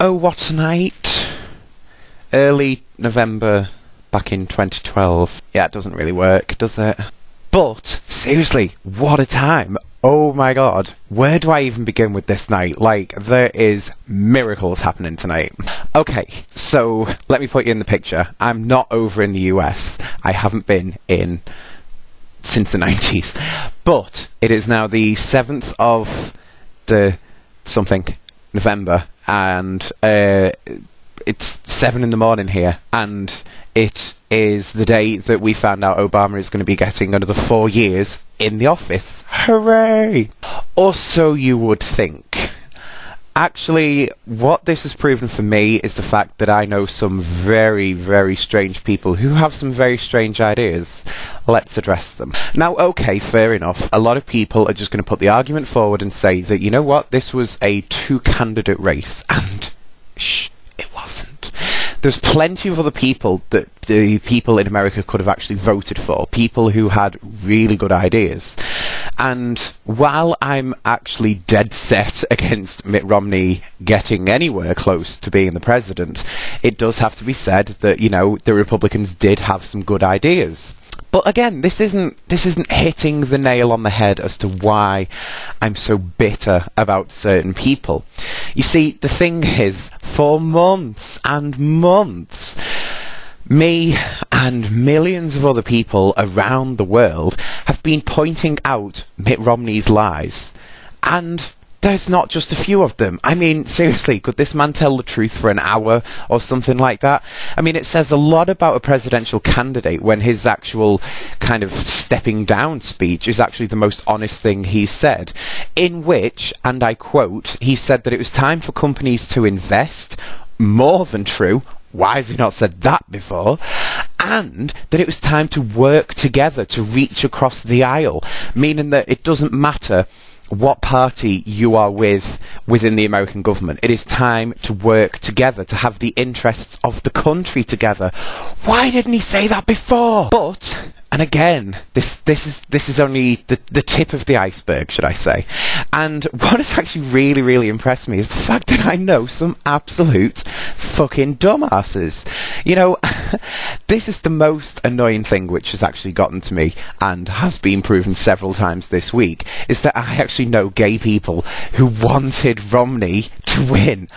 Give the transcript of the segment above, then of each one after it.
Oh, what a night. Early November back in 2012. Yeah, it doesn't really work, does it? But, seriously, what a time. Oh my god. Where do I even begin with this night? Like, there is miracles happening tonight. Okay, so let me put you in the picture. I'm not over in the US. I haven't been in since the 90s. But it is now the 7th of the something November, and it's 7 in the morning here, and it is the day that we found out Obama is going to be getting another 4 years in the office. Hooray! Or so you would think. Actually, what this has proven for me is the fact that I know some very, very strange people who have some very strange ideas. Let's address them. Now, okay, fair enough. A lot of people are just going to put the argument forward and say that, you know what, this was a two-candidate race, and shh, it wasn't. There's plenty of other people that the people in America could have actually voted for, people who had really good ideas. And while I'm actually dead set against Mitt Romney getting anywhere close to being the president, it does have to be said that, you know, the Republicans did have some good ideas. But again, this isn't hitting the nail on the head as to why I'm so bitter about certain people. You see, the thing is, for months and months, me and millions of other people around the world have been pointing out Mitt Romney's lies. And there's not just a few of them. I mean, seriously, could this man tell the truth for an hour or something like that? I mean, it says a lot about a presidential candidate when his actual kind of stepping down speech is actually the most honest thing he's said, in which, and I quote, he said that it was time for companies to invest. More than true. Why has he not said that before? And that it was time to work together to reach across the aisle, meaning that it doesn't matter what party you are with within the American government. It is time to work together, to have the interests of the country together. Why didn't he say that before? But, and again, this is only the tip of the iceberg, should I say. And what has actually really, really impressed me is the fact that I know some absolute fucking dumbasses. You know, this is the most annoying thing which has actually gotten to me, and has been proven several times this week, is that I actually know gay people who wanted Romney to win.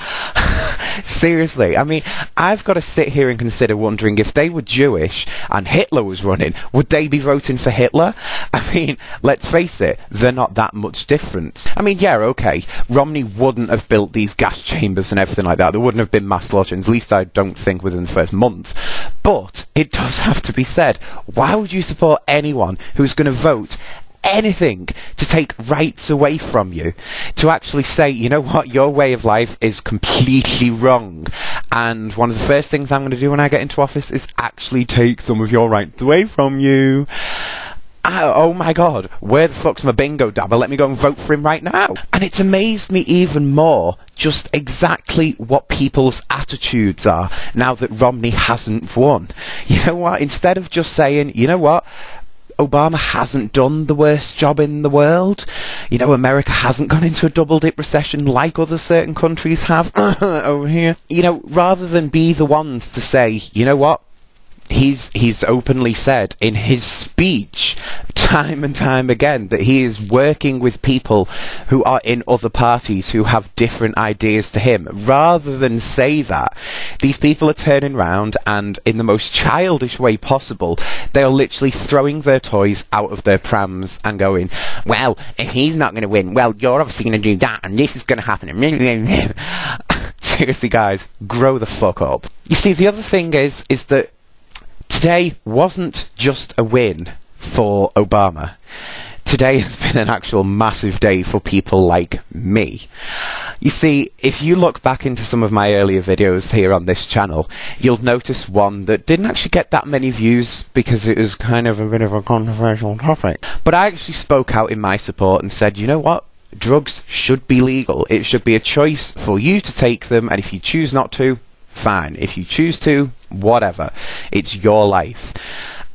Seriously, I mean, I've got to sit here and consider wondering if they were Jewish and Hitler was running, would they be voting for Hitler? I mean, let's face it, they're not that much different. I mean, yeah, okay, Romney wouldn't have built these gas chambers and everything like that. There wouldn't have been mass lodgings, at least I don't think within the first month. But it does have to be said, why would you support anyone who's going to vote anything to take rights away from you, to actually say, you know what, your way of life is completely wrong, and one of the first things I'm going to do when I get into office is actually take some of your rights away from you. Oh my god, where the fuck's my bingo dabber? Let me go and vote for him right now. And it's amazed me even more just exactly what people's attitudes are now that Romney hasn't won. You know what, instead of just saying, you know what, Obama hasn't done the worst job in the world. You know, America hasn't gone into a double-dip recession like other certain countries have over here. You know, rather than be the ones to say, you know what, he's openly said in his speech time and time again that he is working with people who are in other parties who have different ideas to him. Rather than say that, these people are turning round and in the most childish way possible, they are literally throwing their toys out of their prams and going, well, if he's not going to win, well, you're obviously going to do that and this is going to happen. Seriously, guys, grow the fuck up. You see, the other thing is that today wasn't just a win for Obama. Today has been an actual massive day for people like me. You see, if you look back into some of my earlier videos here on this channel, you'll notice one that didn't actually get that many views because it was kind of a bit of a controversial topic. But I actually spoke out in my support and said, you know what? Drugs should be legal. It should be a choice for you to take them, and if you choose not to, fine. If you choose to, whatever. It's your life.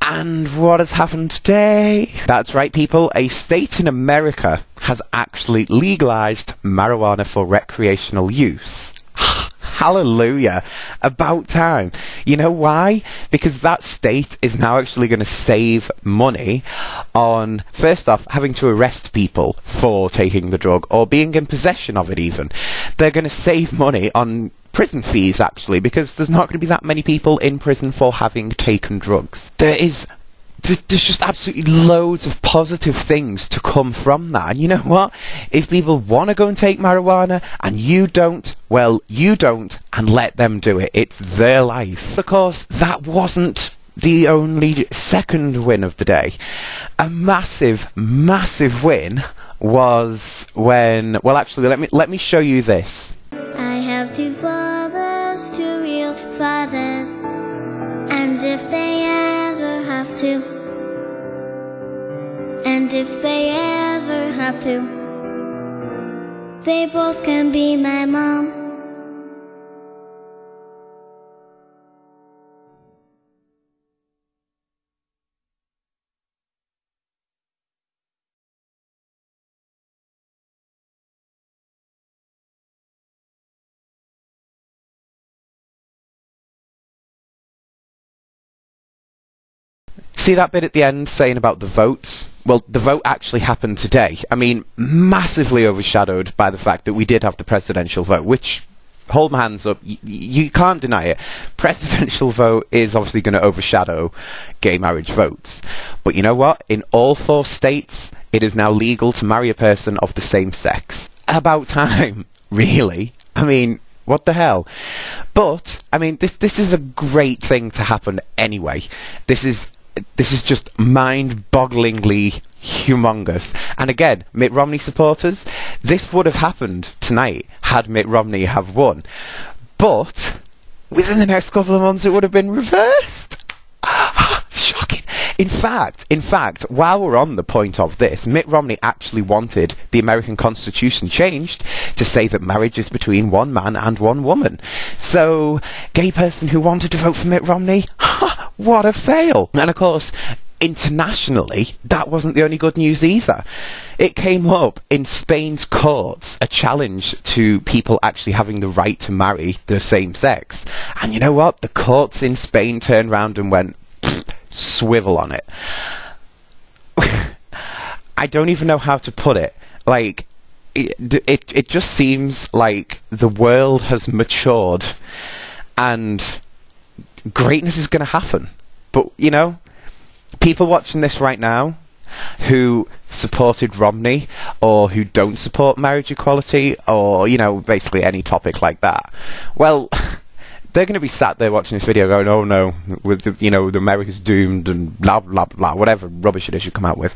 And what has happened today? That's right, people. A state in America has actually legalized marijuana for recreational use. Hallelujah. About time. You know why? Because that state is now actually going to save money on, first off, having to arrest people for taking the drug or being in possession of it even. They're going to save money on prison fees, actually, because there's not going to be that many people in prison for having taken drugs. There's just absolutely loads of positive things to come from that. And you know what? If people want to go and take marijuana and you don't, well, you don't, and let them do it. It's their life. Of course, that wasn't the only second win of the day. A massive, massive win was when, well, actually, let me show you this. I have two fathers, two real fathers, and if they ever have to, they both can be my mom. See that bit at the end saying about the votes? Well, the vote actually happened today. I mean, massively overshadowed by the fact that we did have the presidential vote, which, hold my hands up, you can't deny it. Presidential vote is obviously going to overshadow gay marriage votes. But you know what? In all 4 states, it is now legal to marry a person of the same sex. About time, really. I mean, what the hell? But, I mean, this is a great thing to happen anyway. This is just mind-bogglingly humongous. And again, Mitt Romney supporters, this would have happened tonight had Mitt Romney have won. But within the next couple of months, it would have been reversed. Shocking. In fact, while we're on the point of this, Mitt Romney actually wanted the American Constitution changed to say that marriage is between one man and one woman. So, gay person who wanted to vote for Mitt Romney, what a fail. And of course, internationally, that wasn't the only good news either. It came up in Spain's courts, a challenge to people actually having the right to marry the same sex. And you know what? The courts in Spain turned round and went, swivel on it. I don't even know how to put it. Like, it just seems like the world has matured and greatness is going to happen. But, you know, people watching this right now who supported Romney or who don't support marriage equality or, you know, basically any topic like that, well, they're going to be sat there watching this video going, oh no, with the, you know, the America's doomed and blah, blah, blah, whatever rubbish it is you come out with.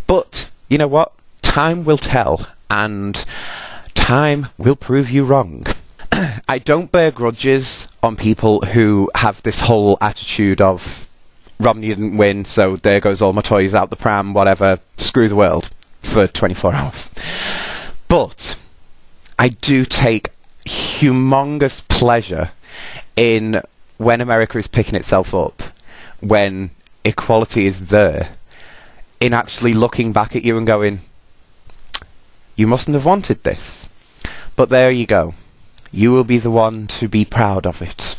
But, you know what? Time will tell, and time will prove you wrong. I don't bear grudges on people who have this whole attitude of Romney didn't win, so there goes all my toys out the pram, whatever, screw the world for 24 hours. But I do take humongous pleasure in when America is picking itself up, when equality is there, in actually looking back at you and going, you mustn't have wanted this. But there you go. You will be the one to be proud of it.